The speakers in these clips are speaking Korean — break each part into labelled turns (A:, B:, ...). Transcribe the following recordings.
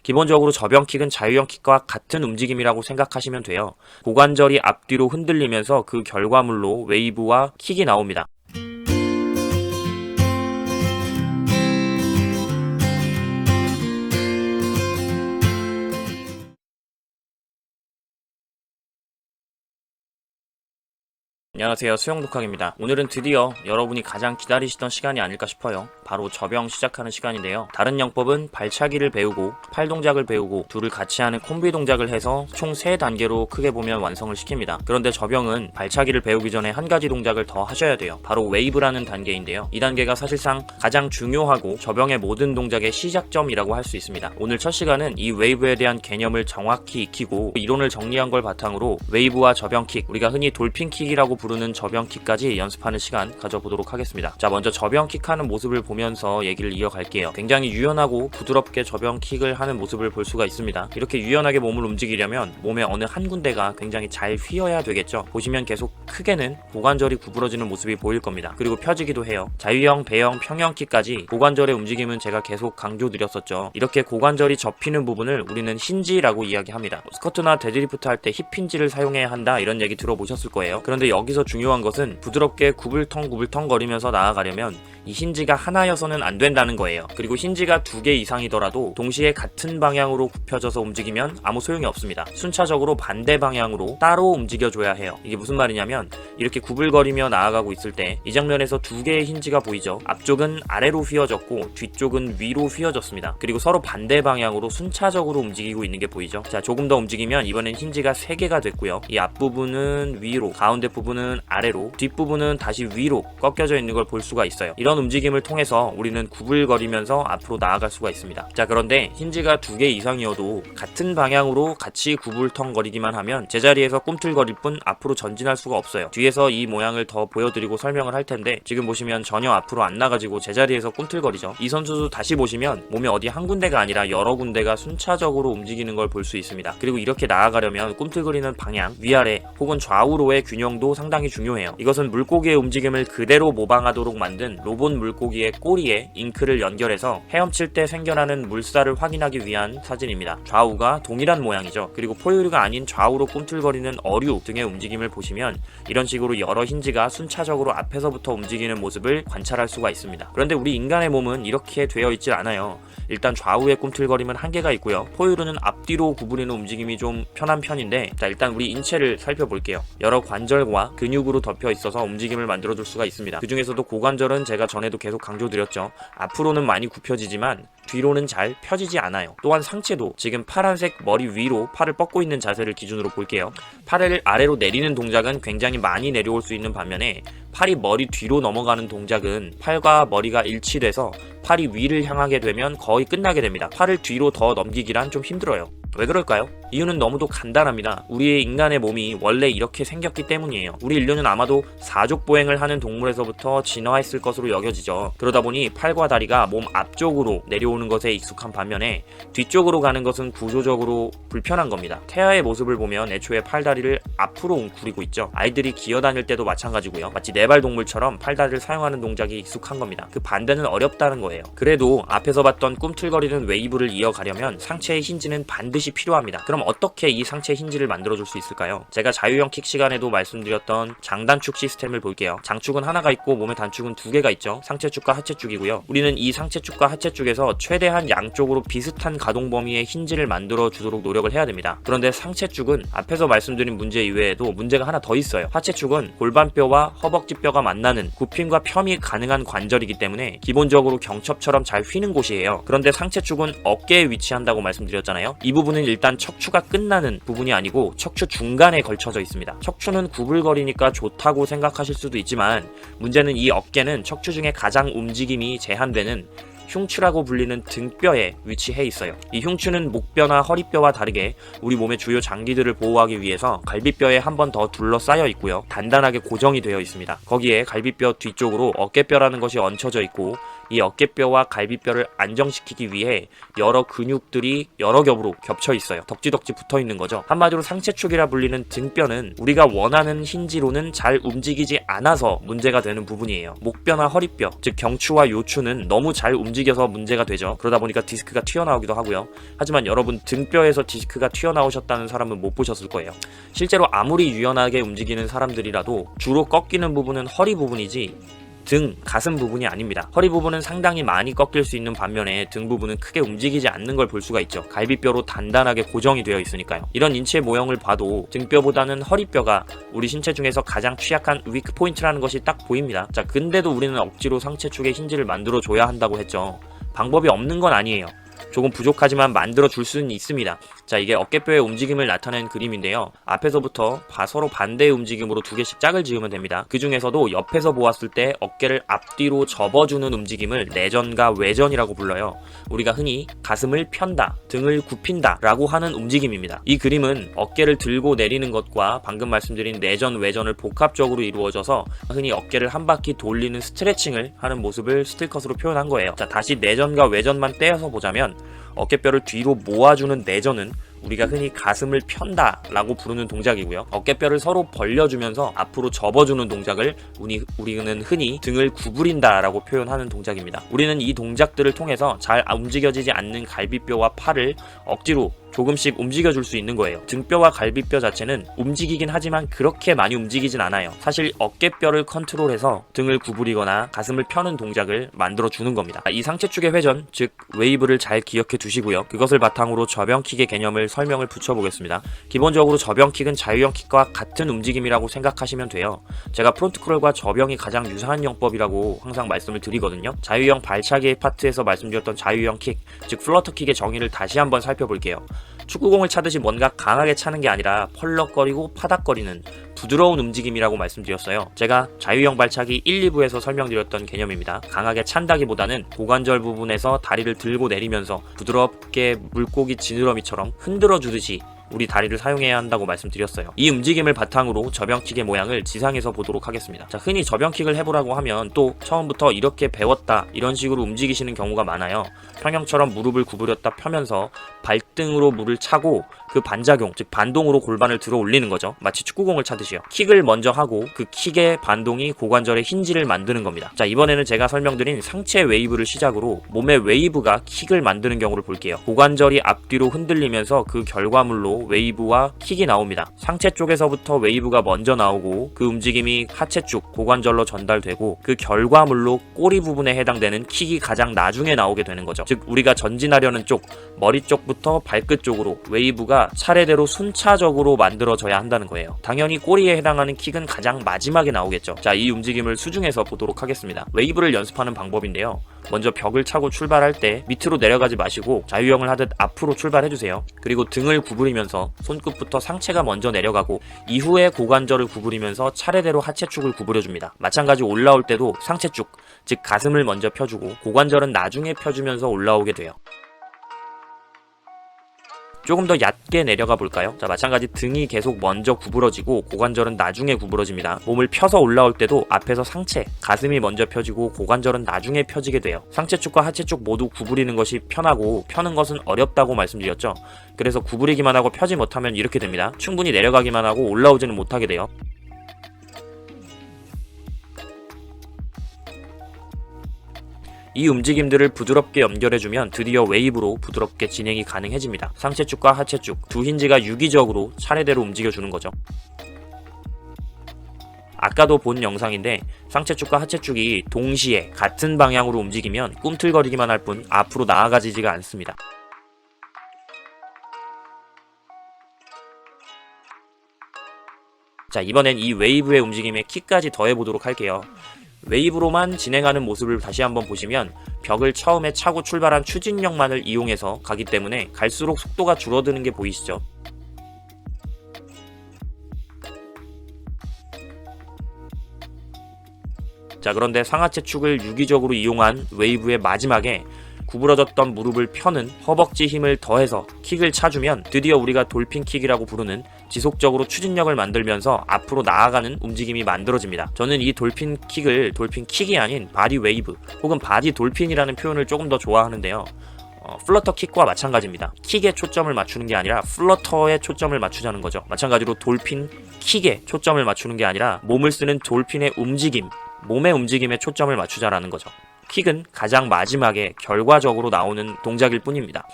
A: 기본적으로 저병킥은 자유형킥과 같은 움직임이라고 생각하시면 돼요. 고관절이 앞뒤로 흔들리면서 그 결과물로 웨이브와 킥이 나옵니다. 안녕하세요, 수영독학입니다. 오늘은 드디어 여러분이 가장 기다리시던 시간이 아닐까 싶어요. 바로 저병 시작하는 시간인데요. 다른 영법은 발차기를 배우고 팔 동작을 배우고 둘을 같이 하는 콤비 동작을 해서 총 3단계로 크게 보면 완성을 시킵니다. 그런데 저병은 발차기를 배우기 전에 한 가지 동작을 더 하셔야 돼요. 바로 웨이브라는 단계인데요. 이 단계가 사실상 가장 중요하고 저병의 모든 동작의 시작점이라고 할 수 있습니다. 오늘 첫 시간은 이 웨이브에 대한 개념을 정확히 익히고 이론을 정리한 걸 바탕으로 웨이브와 저병킥, 우리가 흔히 돌핀킥이라고 부르는 저병킥까지 연습하는 시간 가져보도록 하겠습니다. 자, 먼저 저병킥하는 모습을 보면서 얘기를 이어갈게요. 굉장히 유연하고 부드럽게 저병킥을 하는 모습을 볼 수가 있습니다. 이렇게 유연하게 몸을 움직이려면 몸의 어느 한 군데가 굉장히 잘 휘어야 되겠죠. 보시면 계속 크게는 고관절이 구부러지는 모습이 보일 겁니다. 그리고 펴지기도 해요. 자유형, 배형, 평형킥까지 고관절의 움직임은 제가 계속 강조드렸었죠. 이렇게 고관절이 접히는 부분을 우리는 힌지라고 이야기합니다. 스쿼트나 데드리프트 할 때 힙힌지를 사용해야 한다, 이런 얘기 들어보셨을 거예요. 그런데 여기서 중요한 것은 부드럽게 구불텅 거리면서 나아가려면 이 힌지가 하나여서는 안 된다는 거예요. 그리고 힌지가 2개 이상이더라도 동시에 같은 방향으로 굽혀져서 움직이면 아무 소용이 없습니다. 순차적으로 반대 방향으로 따로 움직여줘야 해요. 이게 무슨 말이냐면 이렇게 구불거리며 나아가고 있을 때 이 장면에서 2개의 힌지가 보이죠. 앞쪽은 아래로 휘어졌고 뒤쪽은 위로 휘어졌습니다. 그리고 서로 반대 방향으로 순차적으로 움직이고 있는 게 보이죠. 자, 조금 더 움직이면 이번엔 힌지가 3개가 됐고요. 이 앞부분은 위로, 가운데 부분은 아래로, 뒷부분은 다시 위로 꺾여져 있는 걸 볼 수가 있어요. 이런 움직임을 통해서 우리는 구불거리면서 앞으로 나아갈 수가 있습니다. 자, 그런데 힌지가 2개 이상이어도 같은 방향으로 같이 구불텅거리기만 하면 제자리에서 꿈틀거릴 뿐 앞으로 전진할 수가 없어요. 뒤에서 이 모양을 더 보여드리고 설명을 할 텐데 지금 보시면 전혀 앞으로 안 나가지고 제자리에서 꿈틀거리죠. 이 선수도 다시 보시면 몸에 어디 한 군데가 아니라 여러 군데가 순차적으로 움직이는 걸 볼 수 있습니다. 그리고 이렇게 나아가려면 꿈틀거리는 방향, 위아래 혹은 좌우로의 균형도 상당히 중요해요. 이것은 물고기의 움직임을 그대로 모방하도록 만든 로봇 물고기의 꼬리에 잉크를 연결해서 헤엄칠 때 생겨나는 물살을 확인하기 위한 사진입니다. 좌우가 동일한 모양이죠. 그리고 포유류가 아닌 좌우로 꿈틀거리는 어류 등의 움직임을 보시면 이런 식으로 여러 힌지가 순차적으로 앞에서부터 움직이는 모습을 관찰할 수가 있습니다. 그런데 우리 인간의 몸은 이렇게 되어 있질 않아요. 일단 좌우의 꿈틀거림은 한계가 있고요. 포유류는 앞뒤로 구부리는 움직임이 좀 편한 편인데, 자, 일단 우리 인체를 살펴볼게요. 여러 관절과 근육으로 덮여 있어서 움직임을 만들어줄 수가 있습니다. 그 중에서도 고관절은 제가 전에도 계속 강조드렸죠. 앞으로는 많이 굽혀지지만 뒤로는 잘 펴지지 않아요. 또한 상체도 지금 파란색 머리 위로 팔을 뻗고 있는 자세를 기준으로 볼게요. 팔을 아래로 내리는 동작은 굉장히 많이 내려올 수 있는 반면에 팔이 머리 뒤로 넘어가는 동작은 팔과 머리가 일치돼서 팔이 위를 향하게 되면 거의 끝나게 됩니다. 팔을 뒤로 더 넘기기란 좀 힘들어요. 왜 그럴까요? 이유는 너무도 간단합니다. 우리의 인간의 몸이 원래 이렇게 생겼기 때문이에요. 우리 인류는 아마도 사족보행을 하는 동물에서부터 진화했을 것으로 여겨지죠. 그러다 보니 팔과 다리가 몸 앞쪽으로 내려오는 것에 익숙한 반면에 뒤쪽으로 가는 것은 구조적으로 불편한 겁니다. 태아의 모습을 보면 애초에 팔다리를 앞으로 웅크리고 있죠. 아이들이 기어다닐 때도 마찬가지고요. 마치 네발 동물처럼 팔다리를 사용하는 동작이 익숙한 겁니다. 그 반대는 어렵다는 거예요. 그래도 앞에서 봤던 꿈틀거리는 웨이브를 이어가려면 상체의 힌지는 반드시 필요합니다. 그럼 어떻게 이 상체 힌지를 만들어줄 수 있을까요? 제가 자유형 킥 시간에도 말씀드렸던 장단축 시스템을 볼게요. 장축은 하나가 있고 몸의 단축은 2개가 있죠. 상체축과 하체축이고요. 우리는 이 상체축과 하체축에서 최대한 양쪽으로 비슷한 가동 범위의 힌지를 만들어 주도록 노력을 해야 됩니다. 그런데 상체축은 앞에서 말씀드린 문제 이외에도 문제가 하나 더 있어요. 하체축은 골반뼈와 허벅지뼈가 만나는 굽힘과 펴이 가능한 관절이기 때문에 기본적으로 경첩처럼 잘 휘는 곳이에요. 그런데 상체축은 어깨에 위치한다고 말씀드렸잖아요. 이 부분은 일단 척추가 끝나는 부분이 아니고 척추 중간에 걸쳐져 있습니다. 척추는 구불거리니까 좋다고 생각하실 수도 있지만 문제는 이 어깨는 척추 중에 가장 움직임이 제한되는 흉추라고 불리는 등뼈에 위치해 있어요. 이 흉추는 목뼈나 허리뼈와 다르게 우리 몸의 주요 장기들을 보호하기 위해서 갈비뼈에 한 번 더 둘러싸여 있고요. 단단하게 고정이 되어 있습니다. 거기에 갈비뼈 뒤쪽으로 어깨뼈라는 것이 얹혀져 있고 이 어깨뼈와 갈비뼈를 안정시키기 위해 여러 근육들이 여러 겹으로 겹쳐 있어요. 덕지덕지 붙어 있는 거죠. 한마디로 상체축이라 불리는 등뼈는 우리가 원하는 힌지로는 잘 움직이지 않아서 문제가 되는 부분이에요. 목뼈나 허리뼈, 즉 경추와 요추는 너무 잘 움직여서 문제가 되죠. 그러다 보니까 디스크가 튀어나오기도 하고요. 하지만 여러분 등뼈에서 디스크가 튀어나오셨다는 사람은 못 보셨을 거예요. 실제로 아무리 유연하게 움직이는 사람들이라도 주로 꺾이는 부분은 허리 부분이지 등, 가슴 부분이 아닙니다. 허리 부분은 상당히 많이 꺾일 수 있는 반면에 등 부분은 크게 움직이지 않는 걸 볼 수가 있죠. 갈비뼈로 단단하게 고정이 되어 있으니까요. 이런 인체 모형을 봐도 등뼈보다는 허리뼈가 우리 신체 중에서 가장 취약한 위크 포인트라는 것이 딱 보입니다. 자, 근데도 우리는 억지로 상체축의 힌지를 만들어 줘야 한다고 했죠. 방법이 없는 건 아니에요. 조금 부족하지만 만들어 줄 수는 있습니다. 자, 이게 어깨뼈의 움직임을 나타낸 그림인데요. 앞에서부터 서로 반대의 움직임으로 두 개씩 짝을 지으면 됩니다. 그 중에서도 옆에서 보았을 때 어깨를 앞뒤로 접어주는 움직임을 내전과 외전이라고 불러요. 우리가 흔히 가슴을 편다, 등을 굽힌다 라고 하는 움직임입니다. 이 그림은 어깨를 들고 내리는 것과 방금 말씀드린 내전, 외전을 복합적으로 이루어져서 흔히 어깨를 한 바퀴 돌리는 스트레칭을 하는 모습을 스틸컷으로 표현한 거예요. 자, 다시 내전과 외전만 떼어서 보자면 어깨뼈를 뒤로 모아주는 내전은 우리가 흔히 가슴을 편다 라고 부르는 동작이고요. 어깨뼈를 서로 벌려주면서 앞으로 접어주는 동작을 우리는 흔히 등을 구부린다 라고 표현하는 동작입니다. 우리는 이 동작들을 통해서 잘 움직여지지 않는 갈비뼈와 팔을 억지로 조금씩 움직여줄 수 있는 거예요. 등뼈와 갈비뼈 자체는 움직이긴 하지만 그렇게 많이 움직이진 않아요. 사실 어깨뼈를 컨트롤해서 등을 구부리거나 가슴을 펴는 동작을 만들어주는 겁니다. 이 상체축의 회전, 즉 웨이브를 잘 기억해 두시고요. 그것을 바탕으로 저병킥의 개념을 설명을 붙여보겠습니다. 기본적으로 저병킥은 자유형 킥과 같은 움직임이라고 생각하시면 돼요. 제가 프론트 크롤과 저병이 가장 유사한 영법이라고 항상 말씀을 드리거든요. 자유형 발차기 파트에서 말씀드렸던 자유형 킥, 즉 플러터 킥의 정의를 다시 한번 살펴볼게요. 축구공을 차듯이 뭔가 강하게 차는 게 아니라 펄럭거리고 파닥거리는 부드러운 움직임이라고 말씀드렸어요. 제가 자유형 발차기 1, 2부에서 설명드렸던 개념입니다. 강하게 찬다기보다는 고관절 부분에서 다리를 들고 내리면서 부드럽게 물고기 지느러미처럼 흔들어주듯이 우리 다리를 사용해야 한다고 말씀드렸어요. 이 움직임을 바탕으로 저병킥의 모양을 지상에서 보도록 하겠습니다. 자, 흔히 저병킥을 해보라고 하면 또 처음부터 이렇게 배웠다 이런 식으로 움직이시는 경우가 많아요. 평형처럼 무릎을 구부렸다 펴면서 발등으로 물을 차고 그 반작용, 즉 반동으로 골반을 들어 올리는 거죠. 마치 축구공을 차듯이요. 킥을 먼저 하고 그 킥의 반동이 고관절의 힌지를 만드는 겁니다. 자, 이번에는 제가 설명드린 상체 웨이브를 시작으로 몸의 웨이브가 킥을 만드는 경우를 볼게요. 고관절이 앞뒤로 흔들리면서 그 결과물로 웨이브와 킥이 나옵니다. 상체 쪽에서부터 웨이브가 먼저 나오고 그 움직임이 하체 쪽 고관절로 전달되고 그 결과물로 꼬리 부분에 해당되는 킥이 가장 나중에 나오게 되는 거죠. 즉 우리가 전진하려는 쪽, 머리 쪽부터 발끝 쪽으로 웨이브가 차례대로 순차적으로 만들어져야 한다는 거예요. 당연히 꼬리에 해당하는 킥은 가장 마지막에 나오겠죠. 자, 이 움직임을 수중에서 보도록 하겠습니다. 웨이브를 연습하는 방법인데요. 먼저 벽을 차고 출발할 때 밑으로 내려가지 마시고 자유형을 하듯 앞으로 출발해주세요. 그리고 등을 구부리면서 손끝부터 상체가 먼저 내려가고 이후에 고관절을 구부리면서 차례대로 하체축을 구부려줍니다. 마찬가지 올라올 때도 상체축, 즉 가슴을 먼저 펴주고 고관절은 나중에 펴주면서 올라오게 돼요. 조금 더 얕게 내려가 볼까요? 자, 마찬가지 등이 계속 먼저 구부러지고 고관절은 나중에 구부러집니다. 몸을 펴서 올라올 때도 앞에서 상체, 가슴이 먼저 펴지고 고관절은 나중에 펴지게 돼요. 상체축과 하체축 모두 구부리는 것이 편하고 펴는 것은 어렵다고 말씀드렸죠. 그래서 구부리기만 하고 펴지 못하면 이렇게 됩니다. 충분히 내려가기만 하고 올라오지는 못하게 돼요. 이 움직임들을 부드럽게 연결해주면 드디어 웨이브로 부드럽게 진행이 가능해집니다. 상체축과 하체축 두 힌지가 유기적으로 차례대로 움직여주는 거죠. 아까도 본 영상인데 상체축과 하체축이 동시에 같은 방향으로 움직이면 꿈틀거리기만 할 뿐 앞으로 나아가지지가 않습니다. 자, 이번엔 이 웨이브의 움직임에 킥까지 더해보도록 할게요. 웨이브로만 진행하는 모습을 다시 한번 보시면 벽을 처음에 차고 출발한 추진력만을 이용해서 가기 때문에 갈수록 속도가 줄어드는 게 보이시죠? 자, 그런데 상하체 축을 유기적으로 이용한 웨이브의 마지막에 구부러졌던 무릎을 펴는 허벅지 힘을 더해서 킥을 차주면 드디어 우리가 돌핀킥이라고 부르는 지속적으로 추진력을 만들면서 앞으로 나아가는 움직임이 만들어집니다. 저는 이 돌핀 킥이 아닌 바디 웨이브 혹은 바디 돌핀이라는 표현을 조금 더 좋아하는데요. 플러터 킥과 마찬가지입니다. 킥에 초점을 맞추는 게 아니라 플러터에 초점을 맞추자는 거죠. 마찬가지로 돌핀 킥에 초점을 맞추는 게 아니라 몸을 쓰는 돌핀의 움직임, 몸의 움직임에 초점을 맞추자라는 거죠. 킥은 가장 마지막에 결과적으로 나오는 동작일 뿐입니다.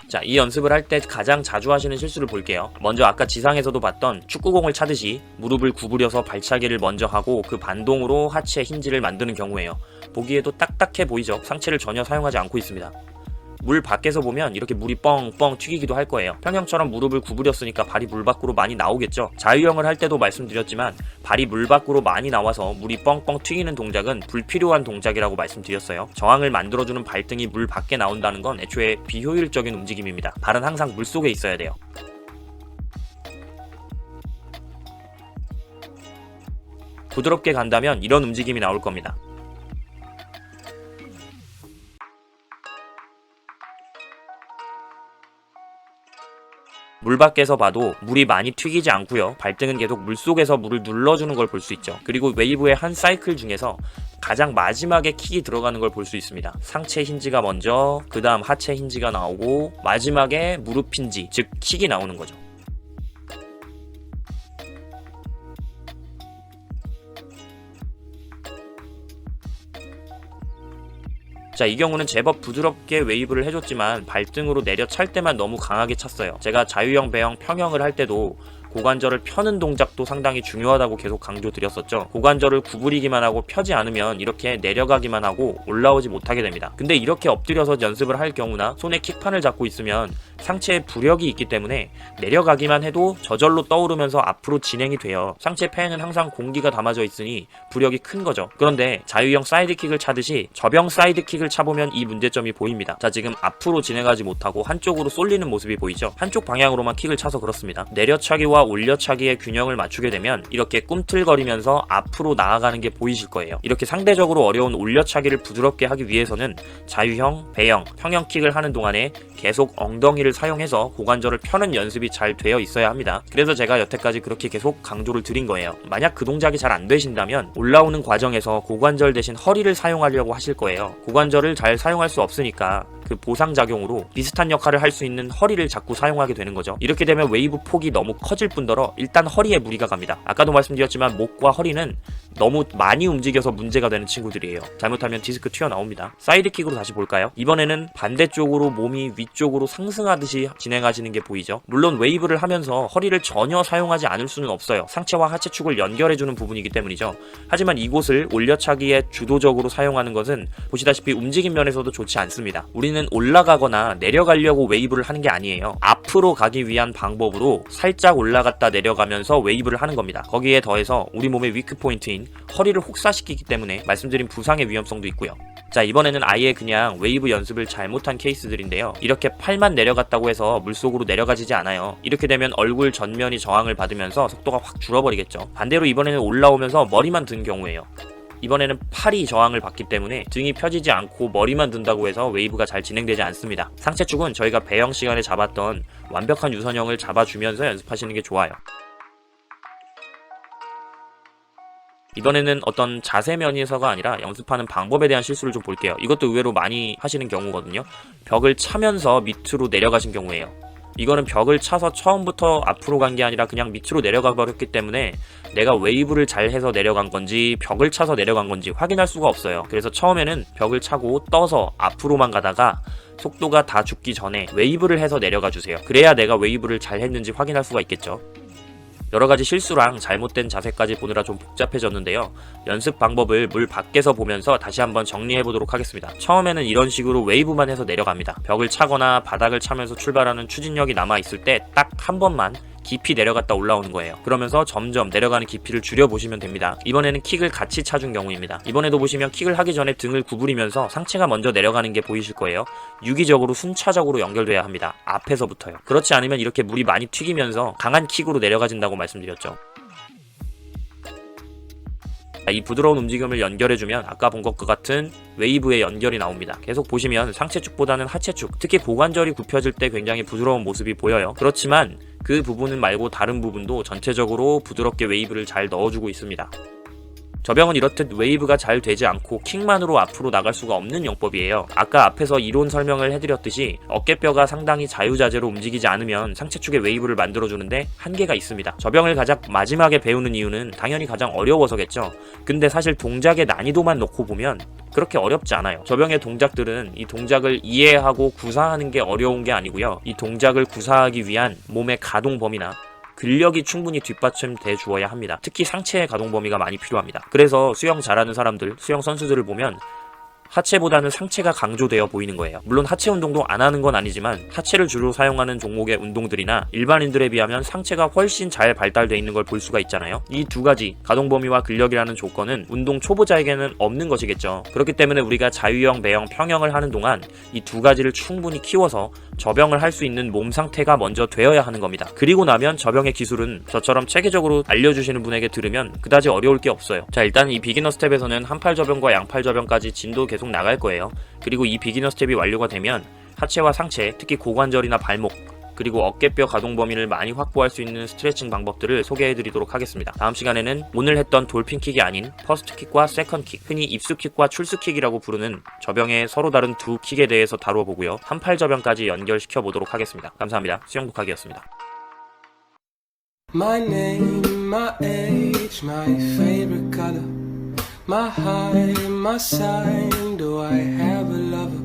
A: 자, 이 연습을 할 때 가장 자주 하시는 실수를 볼게요. 먼저 아까 지상에서도 봤던 축구공을 차듯이 무릎을 구부려서 발차기를 먼저 하고 그 반동으로 하체 힌지를 만드는 경우에요. 보기에도 딱딱해 보이죠? 상체를 전혀 사용하지 않고 있습니다. 물 밖에서 보면 이렇게 물이 뻥뻥 튀기기도 할 거예요. 평형처럼 무릎을 구부렸으니까 발이 물 밖으로 많이 나오겠죠. 자유형을 할 때도 말씀드렸지만 발이 물 밖으로 많이 나와서 물이 뻥뻥 튀기는 동작은 불필요한 동작이라고 말씀드렸어요. 저항을 만들어주는 발등이 물 밖에 나온다는 건 애초에 비효율적인 움직임입니다. 발은 항상 물 속에 있어야 돼요. 부드럽게 간다면 이런 움직임이 나올 겁니다. 물 밖에서 봐도 물이 많이 튀기지 않고요. 발등은 계속 물속에서 물을 눌러주는 걸 볼 수 있죠. 그리고 웨이브의 한 사이클 중에서 가장 마지막에 킥이 들어가는 걸 볼 수 있습니다. 상체 힌지가 먼저, 그 다음 하체 힌지가 나오고 마지막에 무릎 힌지, 즉 킥이 나오는 거죠. 자, 이 경우는 제법 부드럽게 웨이브를 해줬지만 발등으로 내려 찰 때만 너무 강하게 찼어요. 제가 자유형, 배형, 평형을 할 때도 고관절을 펴는 동작도 상당히 중요하다고 계속 강조드렸었죠. 고관절을 구부리기만 하고 펴지 않으면 이렇게 내려가기만 하고 올라오지 못하게 됩니다. 근데 이렇게 엎드려서 연습을 할 경우나 손에 킥판을 잡고 있으면 상체에 부력이 있기 때문에 내려가기만 해도 저절로 떠오르면서 앞으로 진행이 돼요. 상체 폐에는 항상 공기가 담아져 있으니 부력이 큰 거죠. 그런데 자유형 사이드킥을 차듯이 접영 사이드킥을 차보면 이 문제점이 보입니다. 자, 지금 앞으로 진행하지 못하고 한쪽으로 쏠리는 모습이 보이죠? 한쪽 방향으로만 킥을 차서 그렇습니다. 내려차기와 올려차기의 균형을 맞추게 되면 이렇게 꿈틀거리면서 앞으로 나아가는 게 보이실 거예요. 이렇게 상대적으로 어려운 올려차기를 부드럽게 하기 위해서는 자유형, 배형, 평형 킥을 하는 동안에 계속 엉덩이를 사용해서 고관절을 펴는 연습이 잘 되어 있어야 합니다. 그래서 제가 여태까지 그렇게 계속 강조를 드린 거예요. 만약 그 동작이 잘 안 되신다면 올라오는 과정에서 고관절 대신 허리를 사용하려고 하실 거예요. 고관절을 잘 사용할 수 없으니까 그 보상작용으로 비슷한 역할을 할 수 있는 허리를 자꾸 사용하게 되는 거죠. 이렇게 되면 웨이브 폭이 너무 커질 뿐더러 일단 허리에 무리가 갑니다. 아까도 말씀드렸지만 목과 허리는 너무 많이 움직여서 문제가 되는 친구들이에요. 잘못하면 디스크 튀어나옵니다. 사이드킥으로 다시 볼까요? 이번에는 반대쪽으로 몸이 위쪽으로 상승하듯이 진행하시는 게 보이죠? 물론 웨이브를 하면서 허리를 전혀 사용하지 않을 수는 없어요. 상체와 하체축을 연결해주는 부분이기 때문이죠. 하지만 이곳을 올려차기에 주도적으로 사용하는 것은 보시다시피 움직임 면에서도 좋지 않습니다. 우리는 올라가거나 내려가려고 웨이브를 하는 게 아니에요. 앞으로 가기 위한 방법으로 살짝 올라갔다 내려가면서 웨이브를 하는 겁니다. 거기에 더해서 우리 몸의 위크 포인트인 허리를 혹사시키기 때문에 말씀드린 부상의 위험성도 있고요. 자, 이번에는 아예 그냥 웨이브 연습을 잘못한 케이스들인데요. 이렇게 팔만 내려갔다고 해서 물속으로 내려가지지 않아요. 이렇게 되면 얼굴 전면이 저항을 받으면서 속도가 확 줄어버리겠죠. 반대로 이번에는 올라오면서 머리만 든 경우에요. 이번에는 팔이 저항을 받기 때문에 등이 펴지지 않고 머리만 든다고 해서 웨이브가 잘 진행되지 않습니다. 상체축은 저희가 배영 시간에 잡았던 완벽한 유선형을 잡아주면서 연습하시는 게 좋아요. 이번에는 어떤 자세 면에서가 아니라 연습하는 방법에 대한 실수를 좀 볼게요. 이것도 의외로 많이 하시는 경우거든요. 벽을 차면서 밑으로 내려가신 경우에요. 이거는 벽을 차서 처음부터 앞으로 간 게 아니라 그냥 밑으로 내려가 버렸기 때문에 내가 웨이브를 잘 해서 내려간 건지 벽을 차서 내려간 건지 확인할 수가 없어요. 그래서 처음에는 벽을 차고 떠서 앞으로만 가다가 속도가 다 죽기 전에 웨이브를 해서 내려가 주세요. 그래야 내가 웨이브를 잘 했는지 확인할 수가 있겠죠. 여러가지 실수랑 잘못된 자세까지 보느라 좀 복잡해졌는데요. 연습 방법을 물 밖에서 보면서 다시 한번 정리해보도록 하겠습니다. 처음에는 이런 식으로 웨이브만 해서 내려갑니다. 벽을 차거나 바닥을 차면서 출발하는 추진력이 남아있을 때 딱 한 번만 깊이 내려갔다 올라오는 거예요. 그러면서 점점 내려가는 깊이를 줄여보시면 됩니다. 이번에는 킥을 같이 차준 경우입니다. 이번에도 보시면 킥을 하기 전에 등을 구부리면서 상체가 먼저 내려가는 게 보이실 거예요. 유기적으로 순차적으로 연결돼야 합니다. 앞에서부터요. 그렇지 않으면 이렇게 물이 많이 튀기면서 강한 킥으로 내려가진다고 말씀드렸죠. 이 부드러운 움직임을 연결해주면 아까 본 것과 같은 웨이브의 연결이 나옵니다. 계속 보시면 상체축보다는 하체축, 특히 고관절이 굽혀질 때 굉장히 부드러운 모습이 보여요. 그렇지만 그 부분은 말고 다른 부분도 전체적으로 부드럽게 웨이브를 잘 넣어주고 있습니다. 저병은 이렇듯 웨이브가 잘 되지 않고 킥만으로 앞으로 나갈 수가 없는 영법이에요. 아까 앞에서 이론 설명을 해드렸듯이 어깨뼈가 상당히 자유자재로 움직이지 않으면 상체축의 웨이브를 만들어주는데 한계가 있습니다. 저병을 가장 마지막에 배우는 이유는 당연히 가장 어려워서겠죠. 근데 사실 동작의 난이도만 놓고 보면 그렇게 어렵지 않아요. 저병의 동작들은 이 동작을 이해하고 구사하는 게 어려운 게 아니고요. 이 동작을 구사하기 위한 몸의 가동 범위나 근력이 충분히 뒷받침돼 주어야 합니다. 특히 상체의 가동 범위가 많이 필요합니다. 그래서 수영 잘하는 사람들, 수영 선수들을 보면 하체보다는 상체가 강조되어 보이는 거예요. 물론 하체 운동도 안 하는 건 아니지만 하체를 주로 사용하는 종목의 운동들이나 일반인들에 비하면 상체가 훨씬 잘 발달되어 있는 걸 볼 수가 있잖아요. 이 두 가지 가동 범위와 근력이라는 조건은 운동 초보자에게는 없는 것이겠죠. 그렇기 때문에 우리가 자유형, 매형, 평형을 하는 동안 이 두 가지를 충분히 키워서 저병을 할 수 있는 몸 상태가 먼저 되어야 하는 겁니다. 그리고 나면 저병의 기술은 저처럼 체계적으로 알려주시는 분에게 들으면 그다지 어려울 게 없어요. 자, 일단 이 비기너 스텝에서는 한팔 저병과 양팔 저병까지 진도 계속 나갈 거예요. 그리고 이 비기너 스텝이 완료가 되면 하체와 상체, 특히 고관절이나 발목, 그리고 어깨뼈 가동 범위를 많이 확보할 수 있는 스트레칭 방법들을 소개해드리도록 하겠습니다. 다음 시간에는 오늘 했던 돌핀킥이 아닌 퍼스트킥과 세컨킥, 흔히 입수킥과 출수킥이라고 부르는 저병의 서로 다른 두 킥에 대해서 다뤄보고요. 한팔 저병까지 연결시켜 보도록 하겠습니다. 감사합니다. 수영독학이었습니다.
B: My name, my age, my favorite color, my height, my sign, do I have a lover?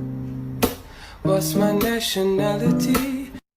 B: What's my nationality?